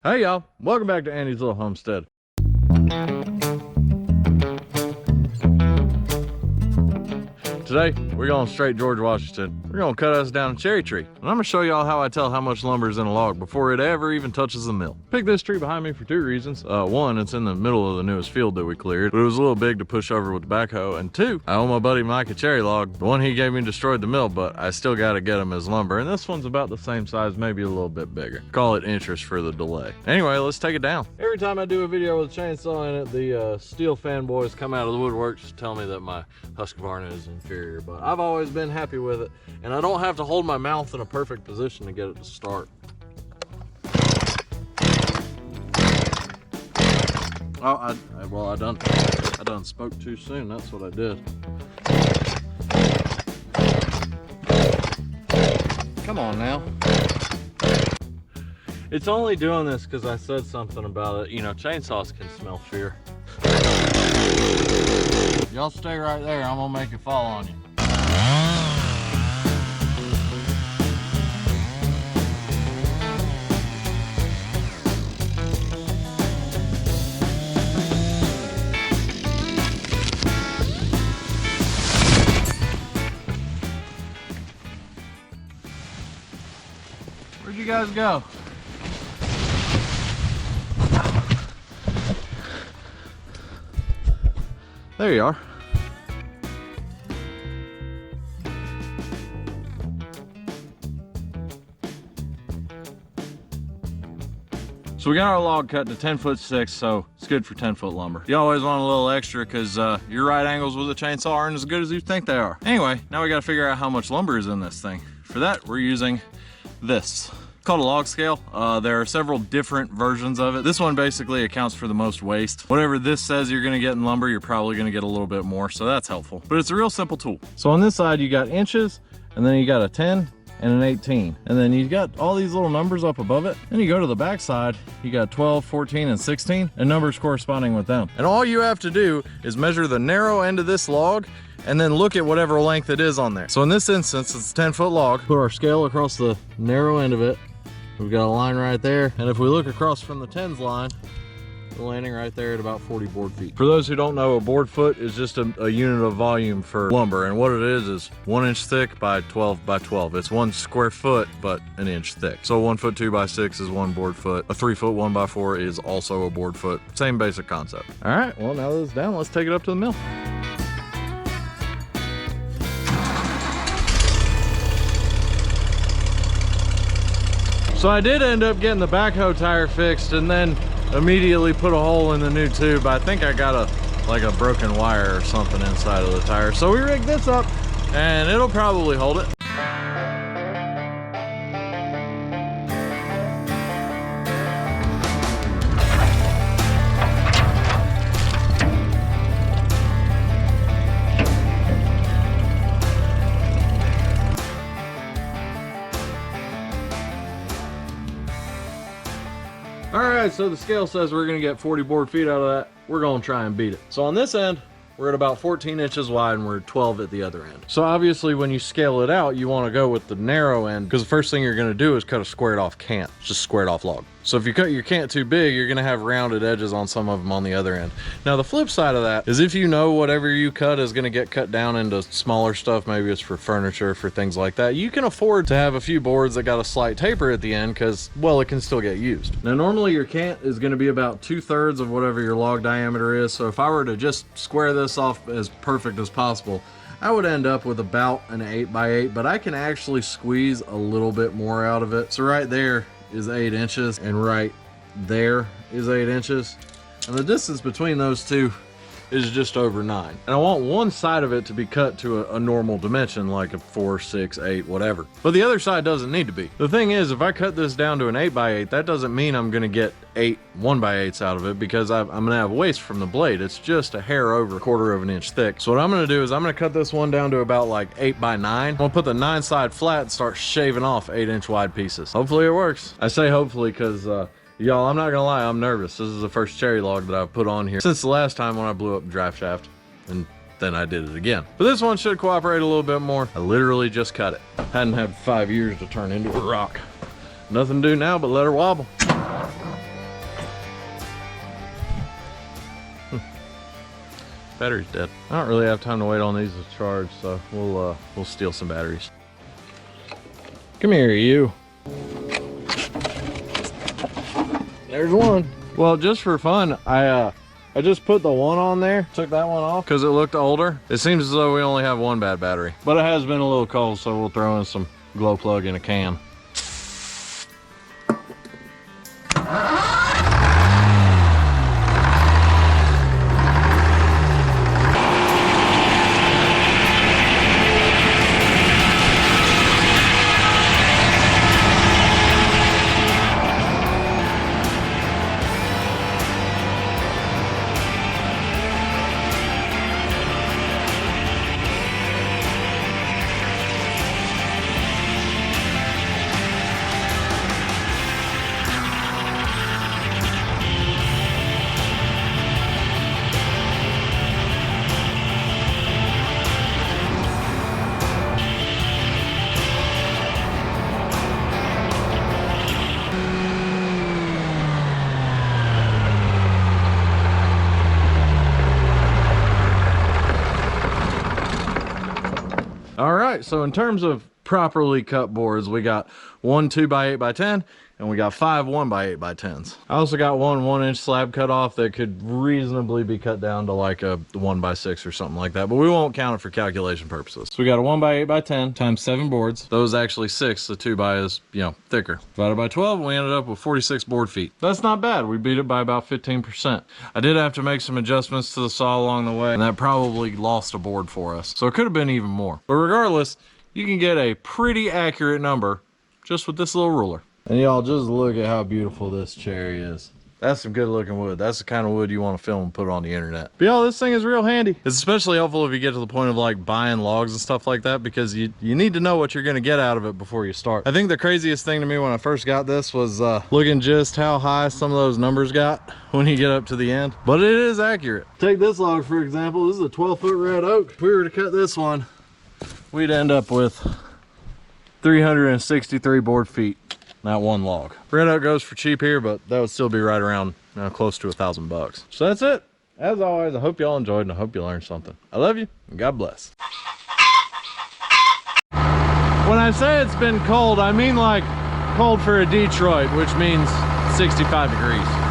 Hey y'all, welcome back to Andy's Little Homestead. Today, we're going straight George Washington. We're gonna cut us down a cherry tree. And I'm gonna show y'all how I tell how much lumber is in a log before it ever even touches the mill. Picked this tree behind me for two reasons. One, it's in the middle of the newest field that we cleared, but it was a little big to push over with the backhoe. And two, I owe my buddy Mike a cherry log. The one he gave me destroyed the mill, but I still gotta get him as lumber. And this one's about the same size, maybe a little bit bigger. Call it interest for the delay. Anyway, let's take it down. Every time I do a video with a chainsaw in it, the steel fanboys come out of the woodworks to tell me that my Husqvarna is inferior, but I've always been happy with it, and I don't have to hold my mouth in a perfect position to get it to start. Oh, I done spoke too soon. That's what I did. Come on now. It's only doing this because I said something about it. You know, chainsaws can smell fear. Y'all stay right there. I'm gonna make it fall on you. Where'd you guys go? There you are. So we got our log cut to 10'6", so it's good for 10-foot lumber. You always want a little extra because your right angles with a chainsaw aren't as good as you think they are. Anyway, now we got to figure out how much lumber is in this thing. For that, we're using this. It's called a log scale. There are several different versions of it. This one basically accounts for the most waste. Whatever this says you're gonna get in lumber, you're probably gonna get a little bit more, so that's helpful. But it's a real simple tool. So on this side, you got inches, and then you got a 10 and an 18. And then you got all these little numbers up above it. Then you go to the back side, you got 12, 14, and 16, and numbers corresponding with them. And all you have to do is measure the narrow end of this log and then look at whatever length it is on there. So in this instance, it's a 10-foot log. Put our scale across the narrow end of it. We've got a line right there. And if we look across from the 10s line, we're landing right there at about 40 board feet. For those who don't know, a board foot is just a unit of volume for lumber. And what it is 1 inch thick by 12 by 12. It's 1 square foot, but an inch thick. So 1 foot 2 by 6 is 1 board foot. A 3 foot 1 by 4 is also a board foot. Same basic concept. All right, well, now that it's down, let's take it up to the mill. So I did end up getting the backhoe tire fixed and then immediately put a hole in the new tube. I think I got a broken wire or something inside of the tire. So we rigged this up and it'll probably hold it. All right, so the scale says we're gonna get 40 board feet out of that. We're gonna try and beat it. So on this end, we're at about 14 inches wide and we're at 12 at the other end. So obviously when you scale it out, you wanna go with the narrow end because the first thing you're gonna do is cut a squared off cant, just squared off log. So if you cut your cant too big, you're gonna have rounded edges on some of them on the other end. Now the flip side of that is if you know whatever you cut is gonna get cut down into smaller stuff, maybe it's for furniture, for things like that, you can afford to have a few boards that got a slight taper at the end because, well, it can still get used. Now normally your cant is gonna be about 2/3 of whatever your log diameter is. So if I were to just square this off as perfect as possible, I would end up with about an 8x8, but I can actually squeeze a little bit more out of it. So right there is 8 inches and right there is 8 inches. And the distance between those two is just over 9. And I want one side of it to be cut to a normal dimension, like a 4, 6, 8, whatever. But the other side doesn't need to be. The thing is, if I cut this down to an 8x8, that doesn't mean I'm gonna get 8 1x8s out of it because I'm gonna have waste from the blade. It's just a hair over 1/4 of an inch thick. So what I'm gonna do is I'm gonna cut this one down to about like 8x9. I'm gonna put the 9 side flat and start shaving off 8-inch wide pieces. Hopefully it works. I say hopefully because y'all, I'm not gonna lie, I'm nervous. This is the first cherry log that I've put on here since the last time when I blew up the drive shaft, and then I did it again. But this one should cooperate a little bit more. I literally just cut it. Hadn't had 5 years to turn into a rock. Nothing to do now but let her wobble. Battery's dead. I don't really have time to wait on these to charge, so we'll steal some batteries. Come here, you. There's one. Well, just for fun, I just put the one on there, took that one off because it looked older. It seems as though we only have one bad battery, but it has been a little cold, so we'll throw in some glow plug in a can. All right, so in terms of properly cut boards, we got one 2x8x10 and we got 5 1x8x10s. I also got one 1-inch slab cut off that could reasonably be cut down to like a 1x6 or something like that, but we won't count it for calculation purposes. So we got a 1x8x10 times 7 boards. Those actually 6, the 2x is, you know, thicker. Divided by 12, we ended up with 46 board feet. That's not bad. We beat it by about 15%. I did have to make some adjustments to the saw along the way, and that probably lost a board for us. So it could have been even more. But regardless, you can get a pretty accurate number just with this little ruler. And y'all, just look at how beautiful this cherry is. That's some good looking wood. That's the kind of wood you want to film and put on the internet. But y'all, this thing is real handy. It's especially helpful if you get to the point of like buying logs and stuff like that, because you need to know what you're going to get out of it before you start. I think the craziest thing to me when I first got this was looking just how high some of those numbers got when you get up to the end. But it is accurate. Take this log for example. This is a 12-foot red oak. If we were to cut this one, we'd end up with 363 board feet. Not one log. Red oak goes for cheap here, but that would still be right around close to $1,000. So that's it. As always, I hope y'all enjoyed and I hope you learned something. I love you and God bless. When I say it's been cold, I mean like cold for a Detroit, which means 65 degrees.